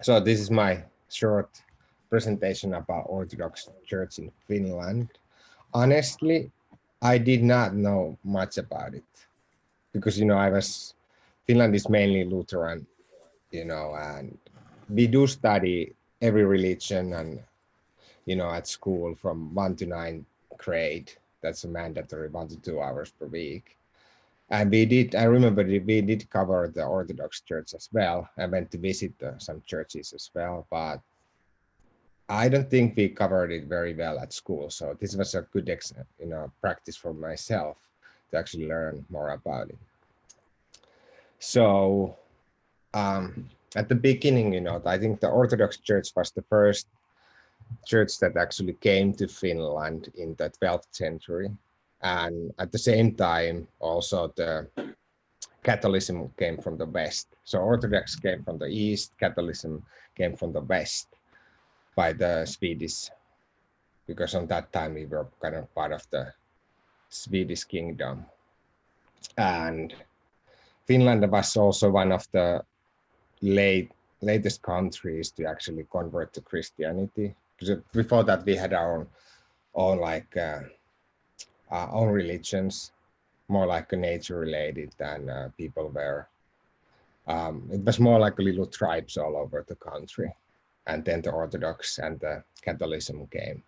So this is my short presentation about Orthodox Church in Finland. Honestly, I did not know much about it because, Finland is mainly Lutheran, and we do study every religion and, at school from 1 to 9th grade. That's a mandatory 1 to 2 hours per week. And I remember we did cover the Orthodox Church as well. I went to visit some churches as well, but I don't think we covered it very well at school. So this was a good, practice for myself to actually learn more about it. So at the beginning, I think the Orthodox Church was the first church that actually came to Finland in the 12th century. And at the same time, also the Catholicism came from the West. So Orthodox came from the East, Catholicism came from the West by the Swedish, because on that time we were kind of part of the Swedish kingdom. And Finland was also one of the latest countries to actually convert to Christianity. Because before that we had our own own religions, more like nature related, than people were. It was more like little tribes all over the country. And then the Orthodox and the Catholicism came.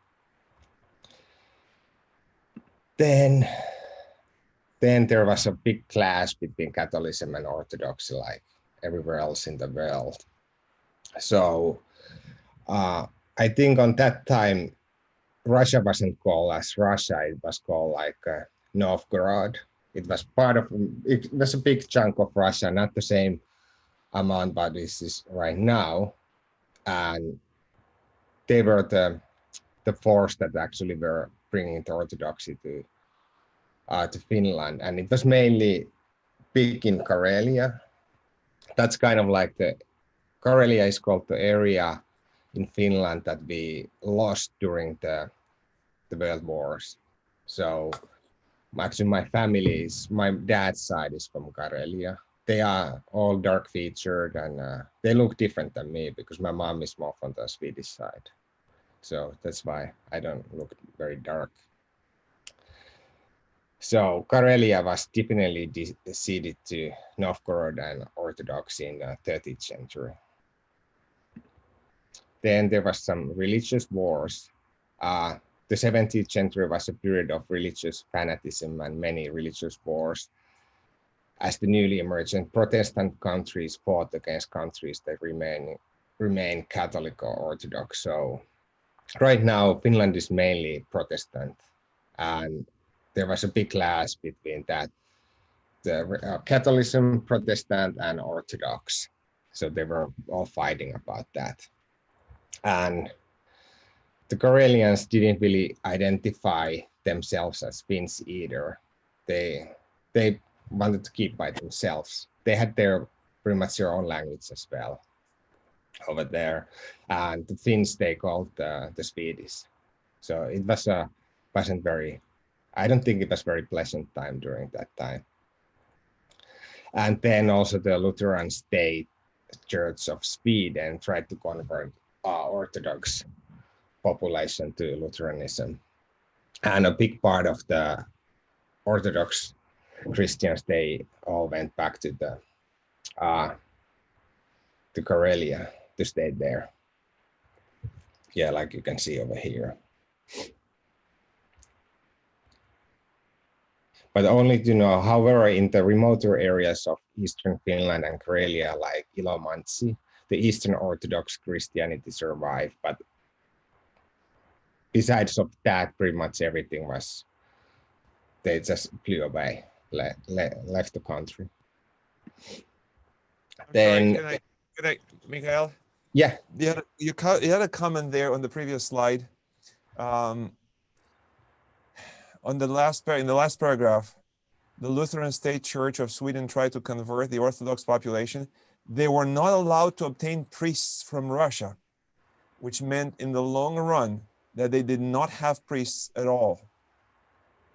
Then there was a big clash between Catholicism and Orthodoxy, like everywhere else in the world. So I think on that time, Russia wasn't called as Russia, it was called like Novgorod. It was it was a big chunk of Russia, not the same amount, but this is right now. And they were the force that actually were bringing the Orthodoxy to Finland. And it was mainly big in Karelia. That's kind of like Karelia is called the area in Finland that we lost during the world wars. So actually my dad's side is from Karelia. They are all dark featured and they look different than me because my mom is more from the Swedish side. So that's why I don't look very dark. So Karelia was definitely ceded to Novgorod and Orthodox in the 13th century. Then there was some religious wars. The 17th century was a period of religious fanaticism and many religious wars, as the newly emergent Protestant countries fought against countries that remain Catholic or Orthodox. So right now, Finland is mainly Protestant, and there was a big clash between that, the Catholicism, Protestant, and Orthodox. So they were all fighting about that. And the Karelians didn't really identify themselves as Finns either. They wanted to keep by themselves. They had pretty much their own language as well over there. And the Finns, they called the Swedish. So it wasn't very, I don't think it was very pleasant time during that time. And then also the Lutheran State Church of Sweden tried to convert Orthodox population to Lutheranism. And a big part of the Orthodox Christians, they all went back to Karelia to stay there. Yeah, like you can see over here. But only to know, however, in the remoter areas of Eastern Finland and Karelia, like Ilomantsi, the Eastern Orthodox Christianity survived. But besides of that, pretty much everything they just flew away, left the country. Then, sorry, can I, Mikael? Yeah. You had a comment there on the previous slide. In the last paragraph, the Lutheran State Church of Sweden tried to convert the Orthodox population. They were not allowed to obtain priests from Russia, which meant in the long run that they did not have priests at all.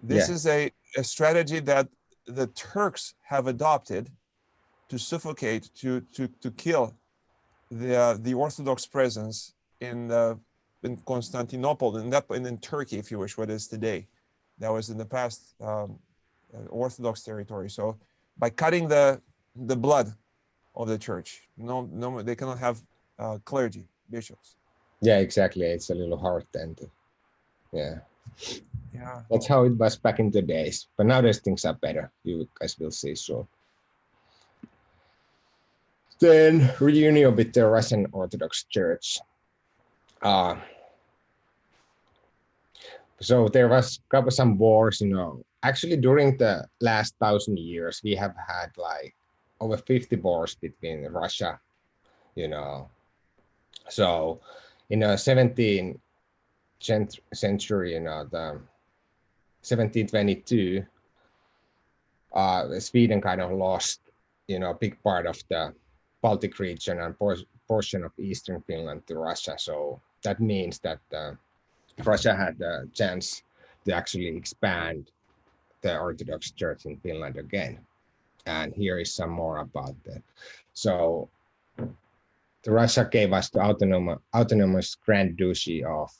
This is a strategy that the Turks have adopted to suffocate, to kill the Orthodox presence in Constantinople, in Turkey, if you wish, what is today. That was in the past Orthodox territory. So by cutting the blood of the church, no, they cannot have clergy, bishops. Yeah, exactly. It's a little hard then to, yeah. Yeah. That's how it was back in the days. But nowadays things are better. You guys will see soon. Then reunion with the Russian Orthodox Church. So there was some wars, Actually, during the last 1,000 years, we have had like over 50 wars between Russia, So in the 17th century, the 1722, Sweden kind of lost, a big part of the Baltic region and portion of eastern Finland to Russia. So that means that Russia had the chance to actually expand the Orthodox Church in Finland again. And here is some more about that. So the Russia gave us the autonomous Grand Duchy of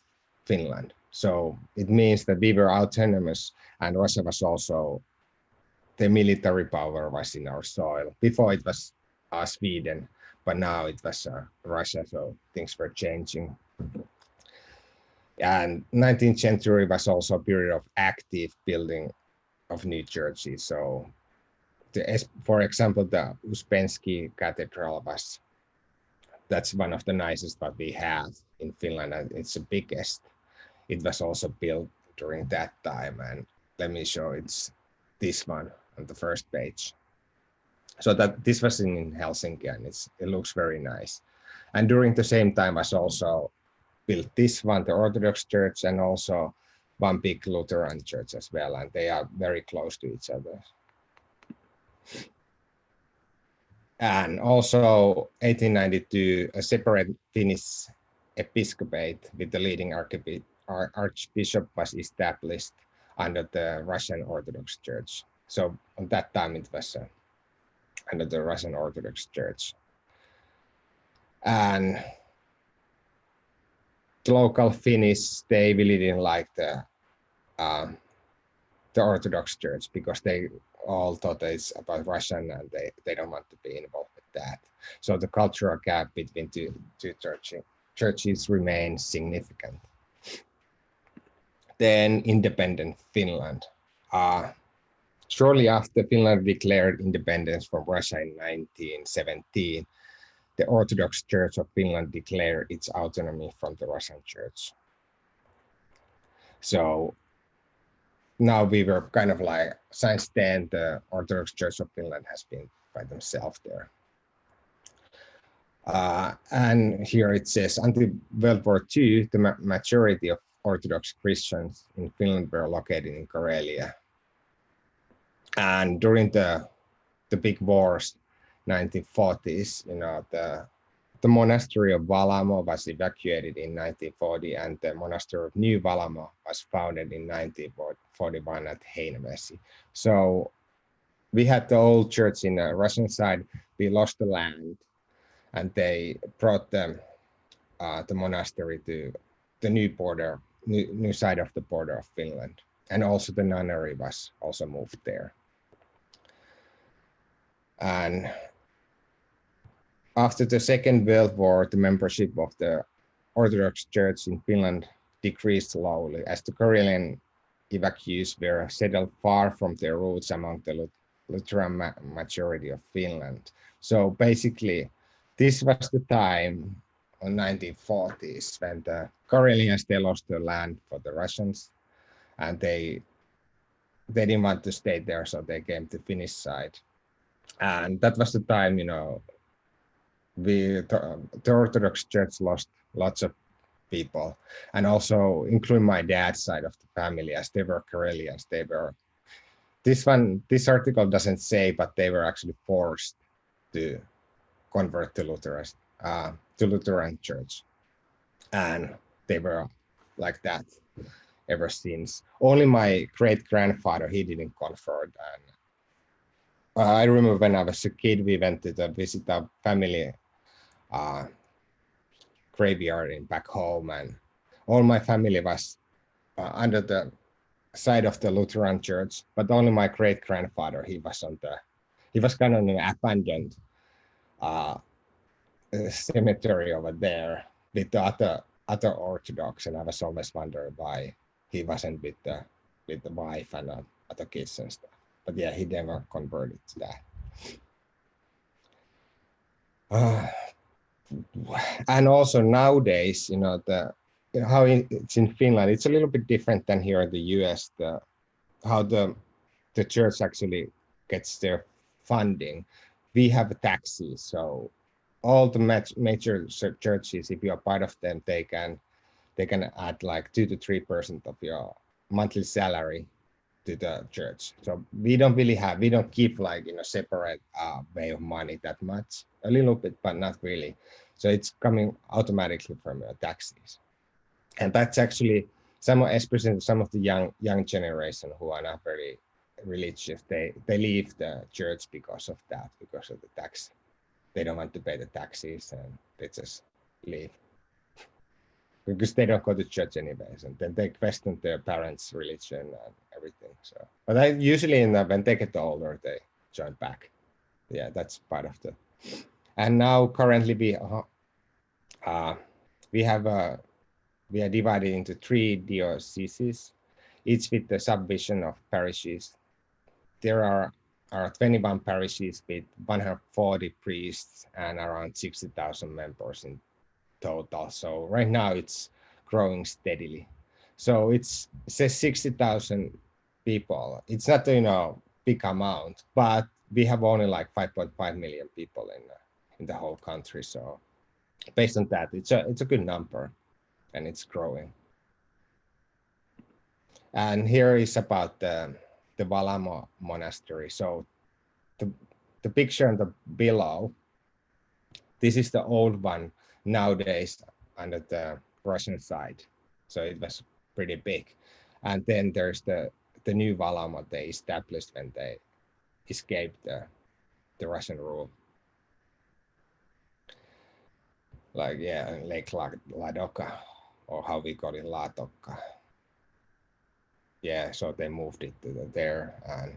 Finland. So it means that we were autonomous, and Russia was also, the military power was in our soil. Before it was Sweden, but now it was Russia, so things were changing. And 19th century was also a period of active building of new churches. So, for example, the Uspensky Cathedral that's one of the nicest that we have in Finland, and it's the biggest. It was also built during that time, and let me show it's this one on the first page. So that this was in Helsinki, and it looks very nice. And during the same time was also built this one, the Orthodox Church, and also one big Lutheran church as well, and they are very close to each other. And also 1892, a separate Finnish episcopate with the leading archbishop was established under the Russian Orthodox Church. So at that time it was under the Russian Orthodox Church. And the local Finnish, they really didn't like the Orthodox Church because they all thought it's about Russian, and they don't want to be involved with that. So the cultural gap between two churches remains significant. Then independent Finland. Shortly after Finland declared independence from Russia in 1917, the Orthodox Church of Finland declared its autonomy from the Russian Church. So now we were kind of like, since then, the Orthodox Church of Finland has been by themselves there. And here it says, until World War II, the majority of Orthodox Christians in Finland were located in Karelia. And during the big wars, 1940s, the monastery of Valamo was evacuated in 1940, and the monastery of New Valamo was founded in 1941 at Heinävesi. So we had the old church in the Russian side. We lost the land, and they brought the monastery to the new side of the border of Finland, and also the nunnery was also moved there. And after the Second World War, the membership of the Orthodox Church in Finland decreased slowly as the Karelian evacuees were settled far from their roots among the Lutheran majority of Finland. So basically, this was the time in 1940s when the Karelians, they lost their land for the Russians, and they didn't want to stay there, so they came to Finnish side. And that was the time, the Orthodox Church lost lots of people, and also including my dad's side of the family, as they were Karelians. This article doesn't say, but they were actually forced to convert to Lutheran Church, and they were like that ever since. Only my great-grandfather, he didn't convert. And I remember when I was a kid, we went to visit our family graveyard in back home, and all my family was under the side of the Lutheran church, but only my great grandfather, he was kind of an abandoned cemetery over there with the other Orthodox, and I was always wondering why he wasn't with the wife and other kids and stuff. But yeah, he never converted to that. And also nowadays, how it's in Finland, it's a little bit different than here in the US. How the church actually gets their funding. We have taxes, so all the major churches, if you are part of them, they can add like 2 to 3% of your monthly salary to the church. So we don't keep like separate way of money that much. A little bit, but not really. So it's coming automatically from your taxes, and that's actually especially some of the young generation who are not very religious. They leave the church because of that, because of the tax. They don't want to pay the taxes, and they just leave because they don't go to church anyways, and then they question their parents' religion and everything. So, but I usually when they get older, they join back. Yeah, that's part of the. And now currently we are divided into 3 dioceses, each with the subdivision of parishes. There are 21 parishes with 140 priests and around 60,000 members in total. So right now it's growing steadily. So it says 60,000 people. It's not big amount, but we have only like 5.5 million people in the whole country. So based on that, it's a good number, and it's growing. And here is about the Valamo monastery. So the picture on the below, this is the old one nowadays under the Russian side. So it was pretty big. And then there's the new Valamo they established when they escaped the Russian rule. Like, yeah, Lake Ladoga, or how we call it, Latoka. Yeah, so they moved it to there, and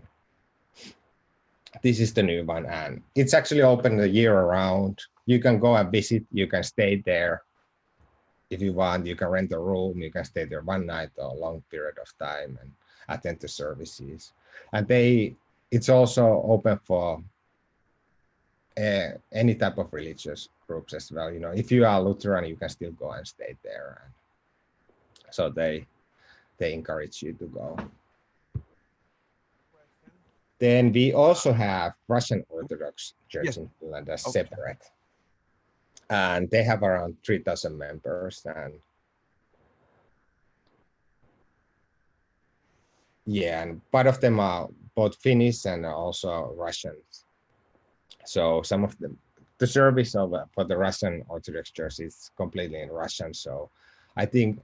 this is the new one, and it's actually open the year around. You can go and visit, you can stay there if you want, you can rent a room, you can stay there one night or a long period of time and attend the services. And it's also open for any type of religious groups as well. If you are Lutheran, you can still go and stay there. So they encourage you to go. Then we also have Russian Orthodox Church in Finland as separate. And they have around 3,000 members. And yeah, and part of them are both Finnish and also Russians. So some of the service for the Russian Orthodox Church is completely in Russian. So I think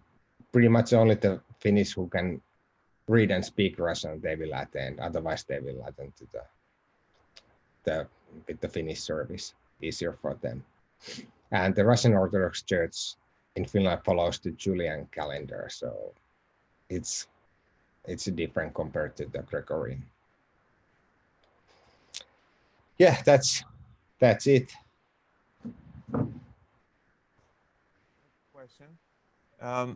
pretty much only the Finnish who can read and speak Russian, they will attend. Otherwise, they will attend to the Finnish service. Easier for them. And the Russian Orthodox Church in Finland follows the Julian calendar, so it's different compared to the Gregorian. Yeah, that's it. Question. I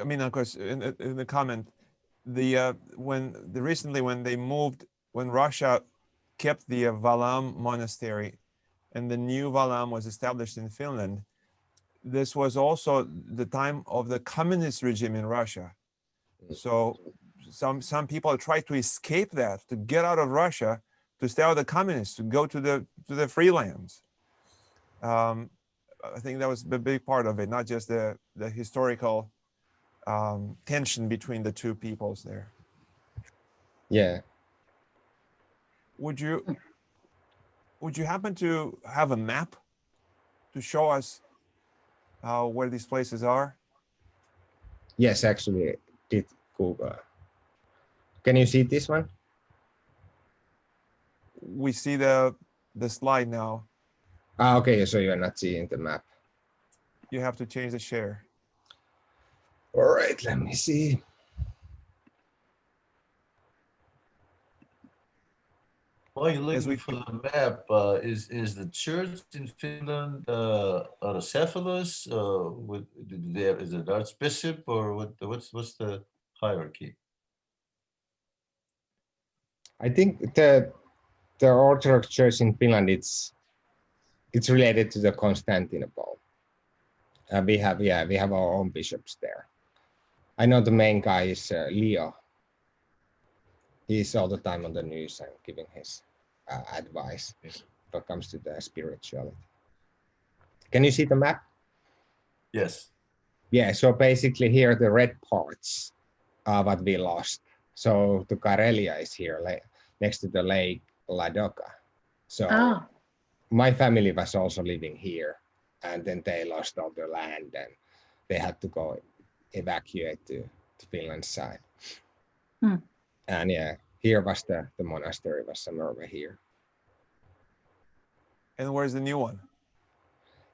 mean, of course, in the comment, when Russia kept the Valamo monastery, and the new Valamo was established in Finland, this was also the time of the communist regime in Russia. So some people tried to escape that, to get out of Russia, to stay out of the communists, to go to the free lands. I think that was a big part of it, not just the historical tension between the two peoples there. Yeah. Would you happen to have a map to show us where these places are? Yes, actually, did Google. Can you see this one? We see the slide now. Okay, so you're not seeing the map. You have to change the share. All right, let me see. While you're As looking we- for the map, is the church in Finland autocephalous? Do they have, is it archbishop or what's the hierarchy? I think the Orthodox Church in Finland, it's related to the Constantinople. We have our own bishops there. I know the main guy is Leo. He's all the time on the news and giving his advice when it comes to the spirituality. Can you see the map? Yes. Yeah, so basically here the red parts are what we lost. So the Karelia is here next to the lake Ladoga. So my family was also living here, and then they lost all their land and they had to go evacuate to Finland's side. And yeah, here was the monastery was somewhere over here. And where's the new one?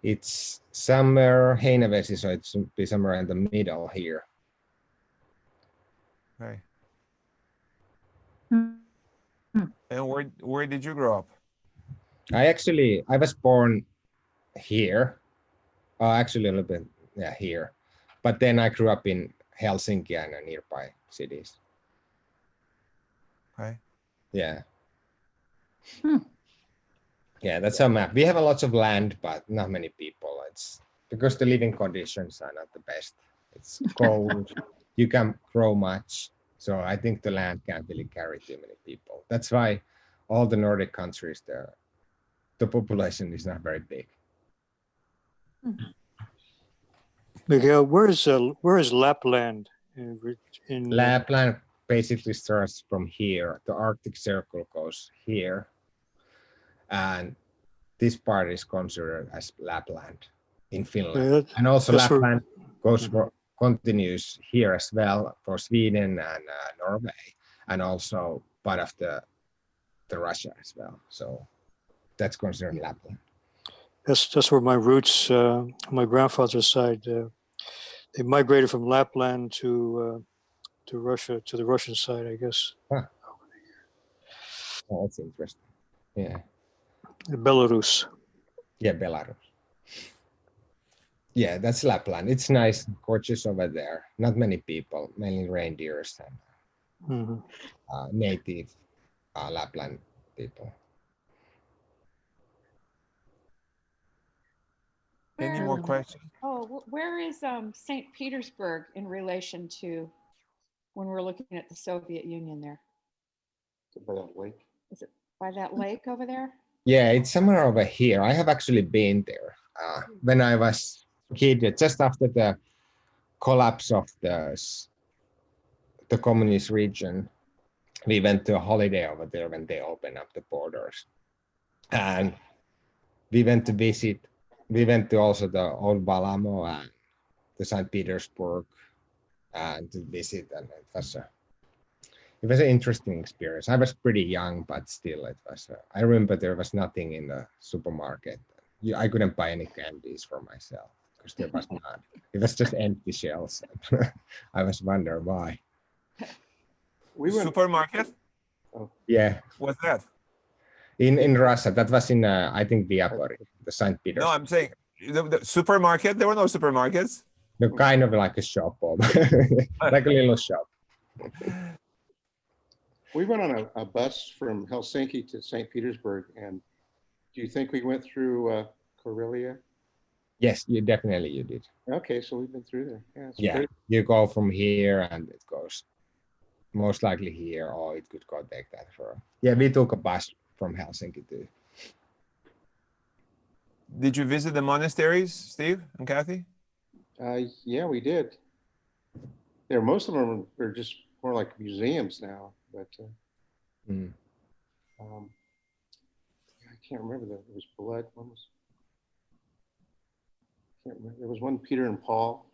It's somewhere Heinävesi, so it should be somewhere in the middle here. Okay. And where did you grow up? I was born here. Actually a little bit, yeah, here. But then I grew up in Helsinki and nearby cities. Okay. Yeah. Yeah, that's our map. We have a lot of land, but not many people. It's because the living conditions are not the best. It's cold. You can't grow much. So I think the land can't really carry too many people. That's why all the Nordic countries, the population is not very big. Mikael, where is Lapland? In Lapland basically starts from here. The Arctic Circle goes here. And this part is considered as Lapland in Finland. And also Lapland continues here as well for Sweden and Norway, and also part of the Russia as well. So that's considered Lapland. That's where my roots, my grandfather's side, they migrated from Lapland to Russia, to the Russian side, I guess. Oh, that's interesting. Yeah. Belarus. Yeah, Belarus. Yeah, that's Lapland. It's nice, gorgeous over there. Not many people, mainly reindeers and native Lapland people. Any more questions? Oh, where is St. Petersburg in relation to when we're looking at the Soviet Union there? By that lake. Is it by that lake over there? Yeah, it's somewhere over here. I have actually been there when I was a kid, just after the collapse of the communist region. We went to a holiday over there when they opened up the borders, and we went to visit. We went to also the old Valamo and the St. Petersburg and to visit, and it was an interesting experience. I was pretty young, but still it was. I remember there was nothing in the supermarket. I couldn't buy any candies for myself because there was none. It was just empty shelves. I was wondering why. Supermarket? Yeah. What's that? In Russia, that was in I think Viapori, the St. Petersburg. No, I'm saying the supermarket. There were no supermarkets. No, kind of like a shop, like a little shop. We went on a bus from Helsinki to St. Petersburg, and do you think we went through Karelia? Yes, you did. Okay, so we've been through there. Yeah, it's Yeah, pretty. you go from here and it goes most likely here, or it could go take that for. Yeah, we took a bus from Helsinki too. Did you visit the monasteries, Steve and Kathy? Yeah, we did. There, most of them are just more like museums now, but I can't remember that. It was blood. One was. Can't remember. There was one Peter and Paul.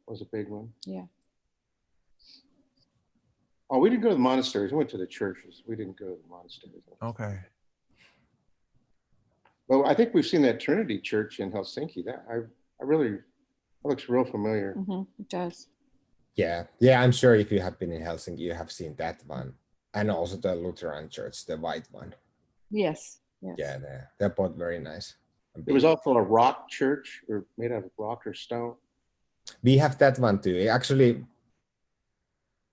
Was a big one. Yeah. Oh, we didn't go to the monasteries. We went to the churches. We didn't go to the monasteries. Okay. Well, I think we've seen that Trinity Church in Helsinki. That That looks real familiar. It does. Yeah, yeah, I'm sure if you have been in Helsinki, you have seen that one. And also the Lutheran church, the white one. Yes. Yes. Yeah, they're both very nice. It was also a rock church, or made out of rock or stone. We have that one too. Actually,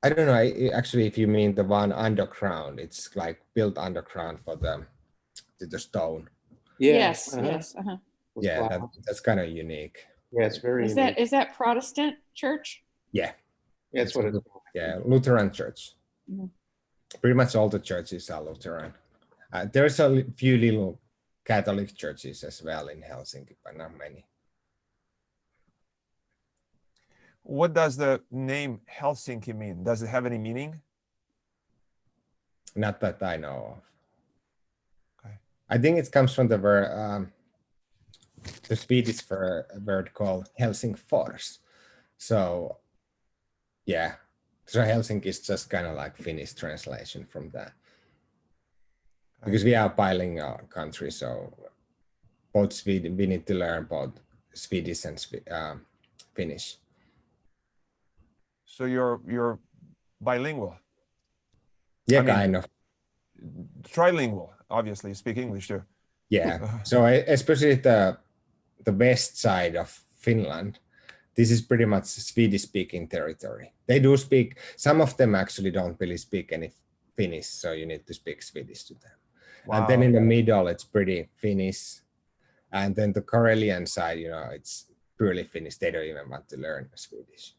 I don't know. Actually, if you mean the one underground, it's like built underground for the stone. Yes. uh-huh. Yes. With Yeah, flowers. that's kind of unique. Yeah, it's very Is unique. that Protestant church? Yeah, Yeah, that's what it's. yeah, Lutheran church. Mhm. Pretty much all the churches are Lutheran. There's a few little Catholic churches as well in Helsinki, but not many. What does the name Helsinki mean? Does it have any meaning? Not that I know of. Okay. I think it comes from the Swedish word called Helsingfors. So, yeah. So Helsinki is just kind of like Finnish translation from that. Because we are a bilingual country, so both Sweden, we need to learn both Swedish and Finnish. So you're bilingual. Yeah, I mean, kind of. Trilingual, obviously, you speak English too. Yeah. So especially the west side of Finland, this is pretty much Swedish-speaking territory. They do speak. Some of them actually don't really speak any Finnish, so you need to speak Swedish to them. Wow. And then in the middle, it's pretty Finnish. And then the Karelian side, it's purely Finnish. They don't even want to learn Swedish.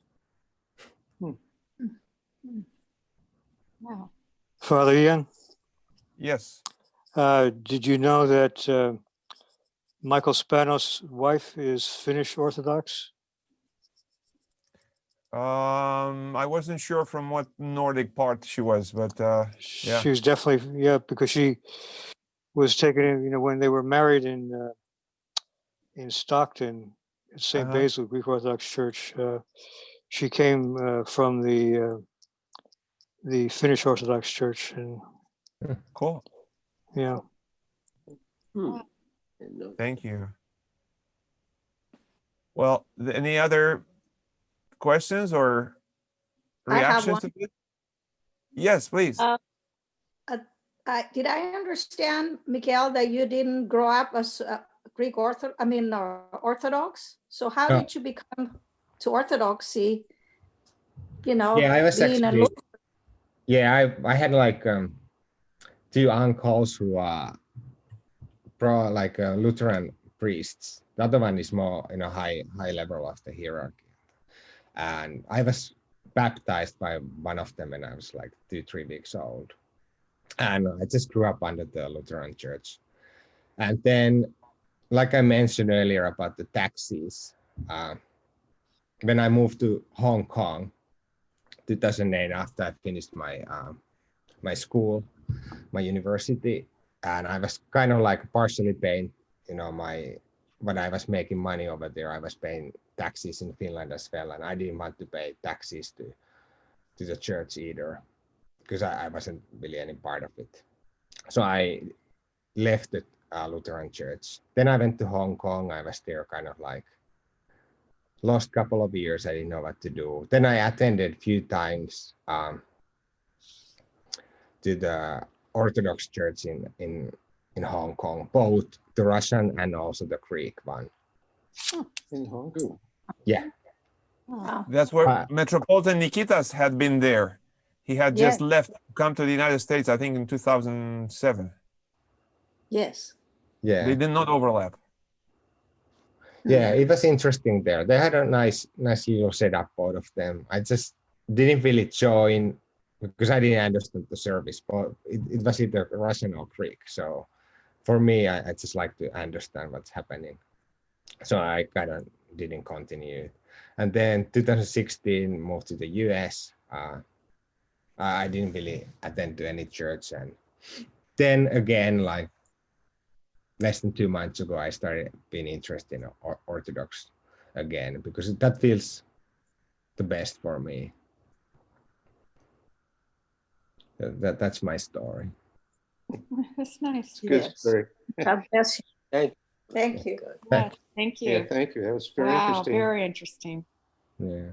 Wow. Father Ian, Yes. did you know that Michael Spanos' wife is Finnish Orthodox? I wasn't sure from what Nordic part she was, but yeah. She was definitely, yeah, because she was taken in, when they were married in Stockton at St. Basil Greek Orthodox Church. She came from the Finnish Orthodox Church, and Cool. yeah. Thank you. Well, any other questions or I have reactions to it? Yes, please. Did I understand, Mikael, that you didn't grow up as Greek Orthodox? So how No. did you become to Orthodoxy? Yeah, I was being actually. Yeah, I had like two uncles who are Lutheran priests. The other one is more high level of the hierarchy. And I was baptized by one of them when I was like 2-3 weeks old. And I just grew up under the Lutheran church. And then, like I mentioned earlier about the taxis, when I moved to Hong Kong, 2008, after I finished my school, my university, and I was kind of like partially paying, when I was making money over there, I was paying taxes in Finland as well, and I didn't want to pay taxes to the church either, because I wasn't really any part of it. So I left the Lutheran church. Then I went to Hong Kong. I was there kind of like lost a couple of years. I didn't know what to do. Then I attended a few times to the Orthodox church in Hong Kong, both the Russian and also the Greek one. In Hong Kong. Yeah. Wow. That's where Metropolitan Nikitas had been there. He had just left, come to the United States, I think in 2007. Yes. Yeah. They did not overlap. Yeah, it was interesting there. They had a nice little setup, both of them. I just didn't really join because I didn't understand the service, but it was either Russian or Greek. So for me, I just like to understand what's happening. So I kind of didn't continue. And then 2016, moved to the US. I didn't really attend to any church. And then again, like less than 2 months ago, I started being interested in Orthodox again, because that feels the best for me. That's my story. That's nice. Good Yes. story. God bless you. Thank you. Yeah, thank Yeah, you. thank you. That was very Wow, interesting. very interesting. Yeah.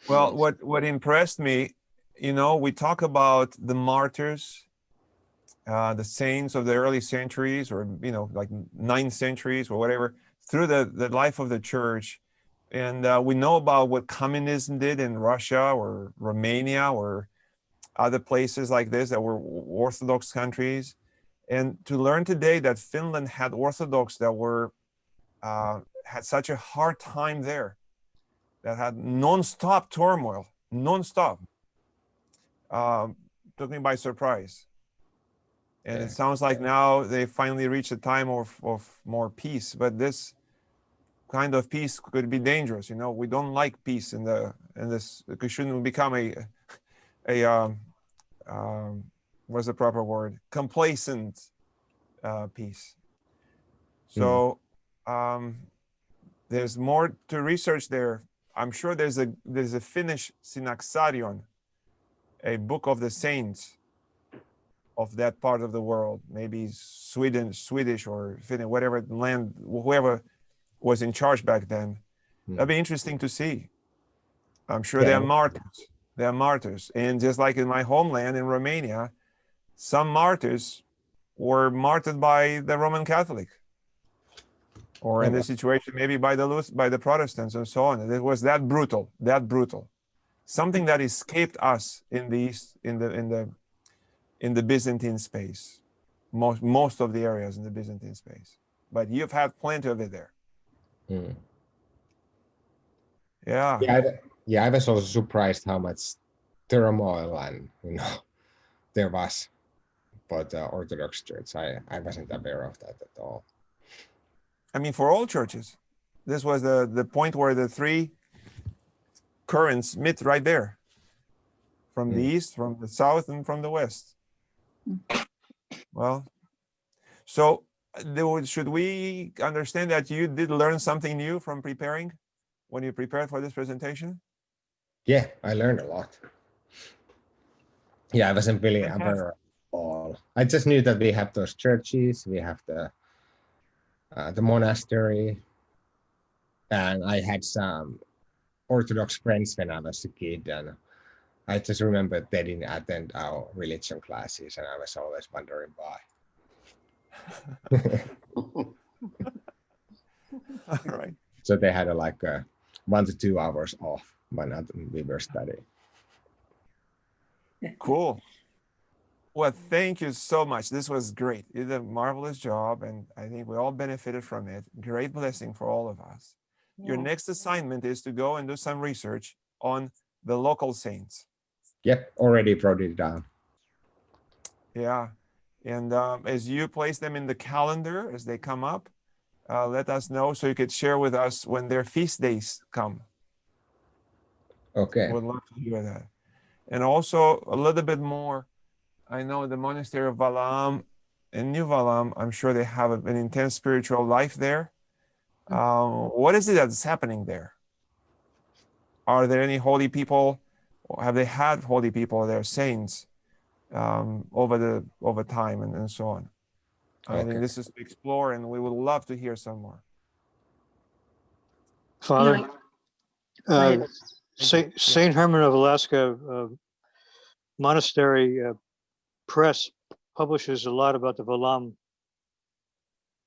Well, what impressed me, you know, we talk about the martyrs, the saints of the early centuries, or, you know, like 9th centuries or whatever, through the life of the church. And we know about what communism did in Russia or Romania or other places like this that were Orthodox countries. And to learn today that Finland had Orthodox that were had such a hard time there, that had non-stop turmoil, non-stop, took me by surprise. And Yeah. it sounds like now they finally reached a time of more peace. But this kind of peace could be dangerous. You know, we don't like peace in this. It shouldn't become a what's the proper word? Complacent peace. So there's more to research there. I'm sure there's a Finnish Synaxarion, a book of the saints of that part of the world, maybe Swedish or Finnish, whatever land, whoever was in charge back then. That'd be interesting to see. I'm sure they are martyrs. They are martyrs. And just like in my homeland in Romania, some martyrs were martyred by the Roman Catholic, or in this situation, maybe by the Protestants and so on. It was that brutal, something that escaped us in the East, in the Byzantine space, most of the areas in the Byzantine space. But you've had plenty of it there. Yeah, I was also surprised how much turmoil and, you know, there was about the Orthodox Church. I wasn't aware of that at all. I mean, for all churches, this was the point where the three currents meet right there, from the east, from the south, and from the west. Well, so should we understand that you did learn something new from preparing when you prepared for this presentation? Yeah, I learned a lot. Yeah, I wasn't really aware of all. I just knew that we have those churches, we have the monastery, and I had some Orthodox friends when I was a kid, and I just remember they didn't attend our religion classes, and I was always wondering why. All right. So they had like 1 to 2 hours off when we were studying. Cool. Well, thank you so much. This was great. You did a marvelous job, and I think we all benefited from it. Great blessing for all of us. Your next assignment is to go and do some research on the local saints. Yep, already wrote it down. Yeah, and as you place them in the calendar, as they come up, let us know so you could share with us when their feast days come. Okay. Would love to hear that. And also a little bit more, I know the monastery of Valamo and New Valamo, I'm sure they have an intense spiritual life there. What is it that's happening there? Are there any holy people? Or have they had holy people there, saints, over time and so on? I think this is to explore, and we would love to hear some more. Father, Saint Herman of Alaska Monastery Press publishes a lot about the Valamo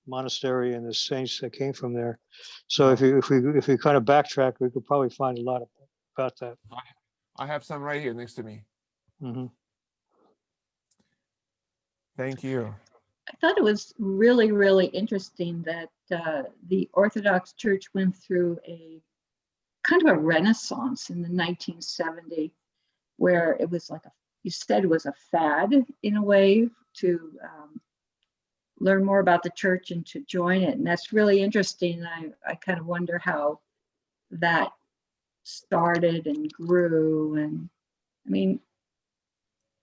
Monastery and the saints that came from there. So if we kind of backtrack, we could probably find a lot about that. I have some right here next to me. Thank you. I thought it was really, really interesting that the Orthodox Church went through a kind of a renaissance in the 1970s, where it was like you said, it was a fad in a way to learn more about the church and to join it. And that's really interesting. I kind of wonder how that started and grew. And I mean,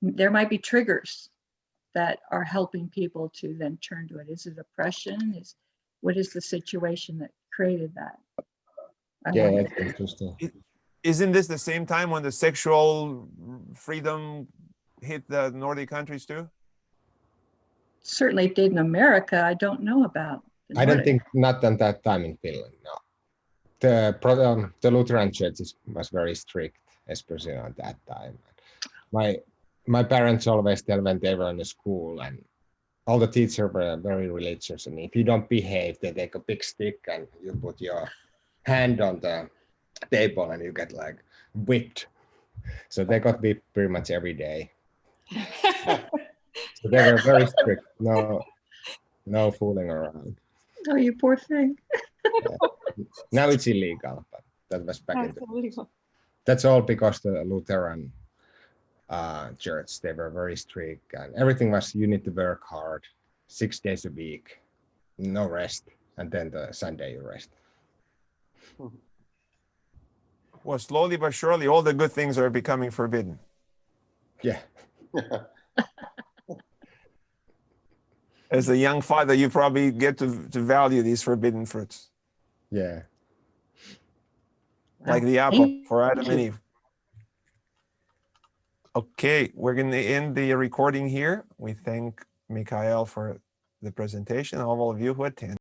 there might be triggers that are helping people to then turn to it. Is it oppression? What is the situation that created that? Yeah, that's interesting. Isn't this the same time when the sexual freedom hit the Nordic countries too? Certainly it did in America. I don't know about the I don't Nordic. think not at that time in Finland. No, the Lutheran Church was very strict, especially at that time. My parents always tell when they were in the school, and all the teachers were very religious, and if you don't behave, they take a big stick and you put your hand on the table and you get like whipped. So they got whipped pretty much every day. So they were very strict. No fooling around. Oh, you poor thing. Now it's illegal, but that was back in That's illegal. that's all because the Lutheran church, they were very strict, and everything was you need to work hard 6 days a week, no rest, and then the Sunday you rest. Well, slowly but surely, all the good things are becoming forbidden. Yeah. As a young father, you probably get to value these forbidden fruits, Yeah. like the Wow. apple Thank for Adam and you. Eve. Okay, we're going to end the recording here. We thank Mikael for the presentation, all of you who attend.